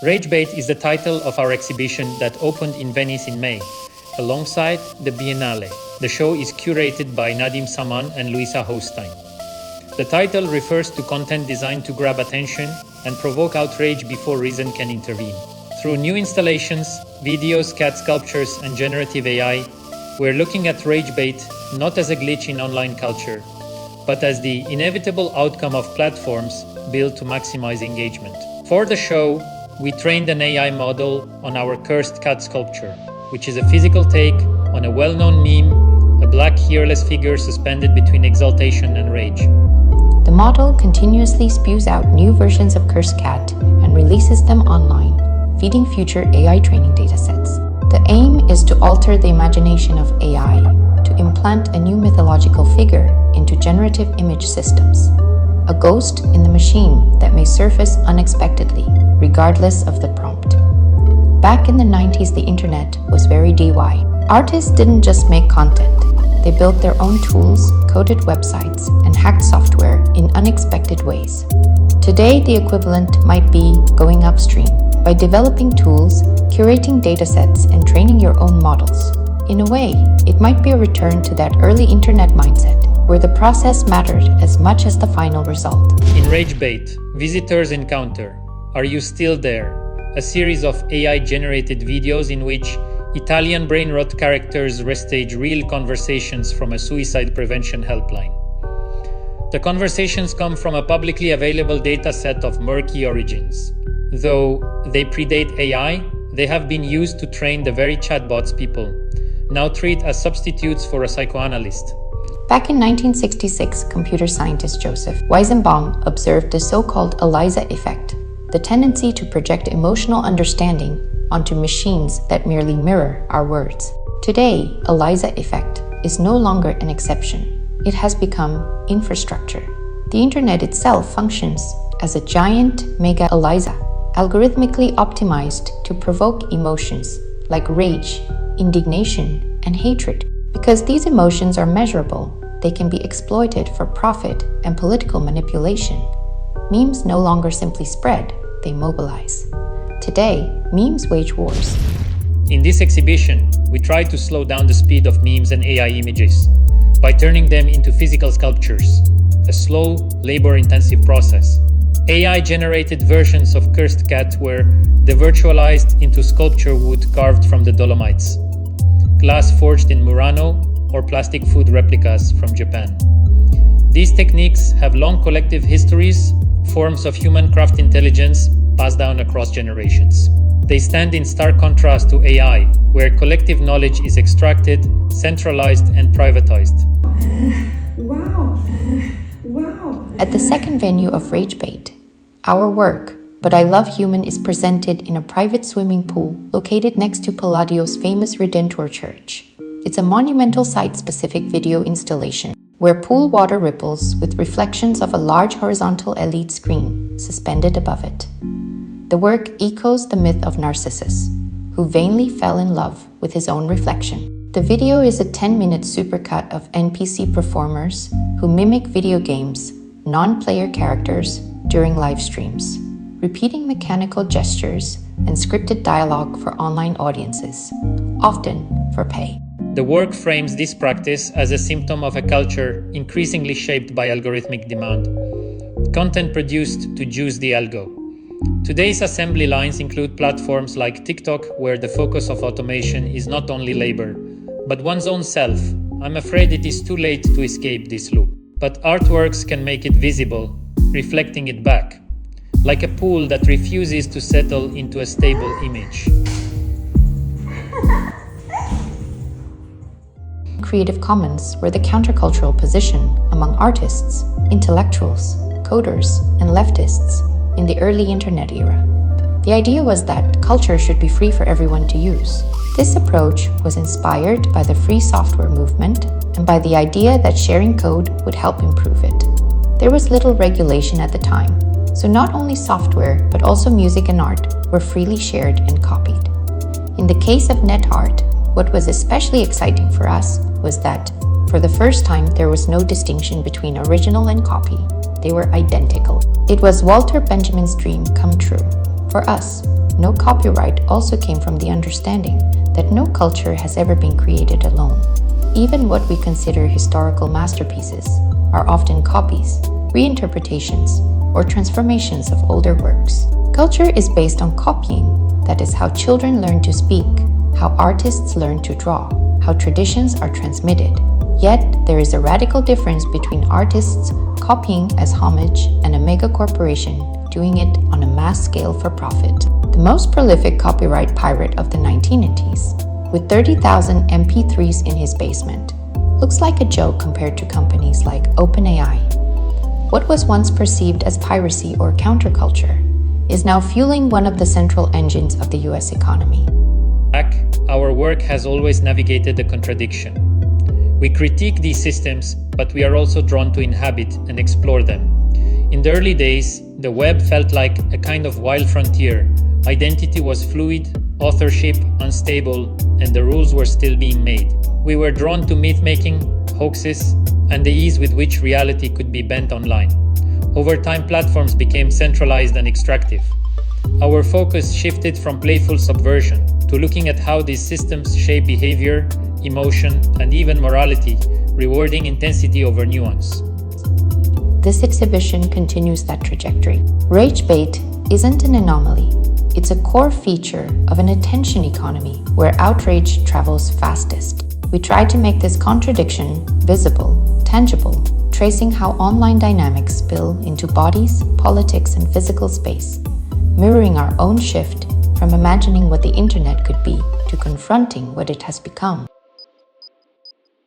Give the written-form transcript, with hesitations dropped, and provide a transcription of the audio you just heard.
Rage Bait is the title of our exhibition that opened in Venice in May, alongside the Biennale. The show is curated by Nadim Saman and Luisa Hostein. The title refers to content designed to grab attention and provoke outrage before reason can intervene. Through new installations, videos, cat sculptures, and generative AI, we're looking at rage bait not as a glitch in online culture, but as the inevitable outcome of platforms built to maximize engagement. For the show, we trained an AI model on our cursed cat sculpture, which is a physical take on a well-known meme, a black earless figure suspended between exaltation and rage. The model continuously spews out new versions of Cursed Cat and releases them online, feeding future AI training datasets. The aim is to alter the imagination of AI, to implant a new mythological figure into generative image systems, a ghost in the machine that may surface unexpectedly, regardless of the prompt. Back in the 90s, the internet was very DIY. Artists didn't just make content. They built their own tools, coded websites, and hacked software in unexpected ways. Today, the equivalent might be going upstream by developing tools, curating datasets, and training your own models. In a way, it might be a return to that early internet mindset, where the process mattered as much as the final result. In Rage Bait, visitors encounter Are You Still There?, a series of AI-generated videos in which Italian brain rot characters restage real conversations from a suicide prevention helpline. The conversations come from a publicly available dataset of murky origins. Though they predate AI, they have been used to train the very chatbots people now treat as substitutes for a psychoanalyst. Back in 1966, computer scientist Joseph Weizenbaum observed the so-called Eliza effect, the tendency to project emotional understanding onto machines that merely mirror our words. Today, Eliza effect is no longer an exception. It has become infrastructure. The internet itself functions as a giant mega-Eliza, algorithmically optimized to provoke emotions like rage, indignation, and hatred. Because these emotions are measurable, they can be exploited for profit and political manipulation. Memes no longer simply spread, they mobilize. Today, memes wage wars. In this exhibition, we try to slow down the speed of memes and AI images by turning them into physical sculptures, a slow, labor-intensive process. AI-generated versions of Cursed Cat were devirtualized into sculpture wood carved from the Dolomites, glass forged in Murano, or plastic food replicas from Japan. These techniques have long collective histories, forms of human craft intelligence passed down across generations. They stand in stark contrast to AI, where collective knowledge is extracted, centralized, and privatized. Wow! Wow! At the second venue of Rage Bait, our work, But I Love Human, is presented in a private swimming pool located next to Palladio's famous Redentor Church. It's a monumental site-specific video installation where pool water ripples with reflections of a large horizontal LED screen suspended above it. The work echoes the myth of Narcissus, who vainly fell in love with his own reflection. The video is a 10-minute supercut of NPC performers who mimic video games, non-player characters during live streams, repeating mechanical gestures and scripted dialogue for online audiences, often for pay. The work frames this practice as a symptom of a culture increasingly shaped by algorithmic demand, content produced to juice the algo. Today's assembly lines include platforms like TikTok, where the focus of automation is not only labor, but one's own self. I'm afraid it is too late to escape this loop. But artworks can make it visible, reflecting it back, like a pool that refuses to settle into a stable image. Creative Commons were the countercultural position among artists, intellectuals, coders, and leftists in the early internet era. The idea was that culture should be free for everyone to use. This approach was inspired by the free software movement and by the idea that sharing code would help improve it. There was little regulation at the time, so not only software but also music and art were freely shared and copied. In the case of net art, what was especially exciting for us was that, for the first time, there was no distinction between original and copy. They were identical. It was Walter Benjamin's dream come true. For us, No copyright also came from the understanding that no culture has ever been created alone. Even what we consider historical masterpieces are often copies, reinterpretations, or transformations of older works. Culture is based on copying. That is how children learn to speak, how artists learn to draw, how traditions are transmitted. Yet, there is a radical difference between artists copying as homage and a mega corporation doing it on a mass scale for profit. The most prolific copyright pirate of the 1980s, with 30,000 MP3s in his basement, looks like a joke compared to companies like OpenAI. What was once perceived as piracy or counterculture is now fueling one of the central engines of the US economy. Our work has always navigated the contradiction. We critique these systems, but we are also drawn to inhabit and explore them. In the early days, the web felt like a kind of wild frontier. Identity was fluid, authorship unstable, and the rules were still being made. We were drawn to myth-making, hoaxes, and the ease with which reality could be bent online. Over time, platforms became centralized and extractive. Our focus shifted from playful subversion to looking at how these systems shape behavior, emotion, and even morality, rewarding intensity over nuance. This exhibition continues that trajectory. Rage bait isn't an anomaly. It's a core feature of an attention economy where outrage travels fastest. We try to make this contradiction visible, tangible, tracing how online dynamics spill into bodies, politics, and physical space, mirroring our own shift from imagining what the internet could be to confronting what it has become.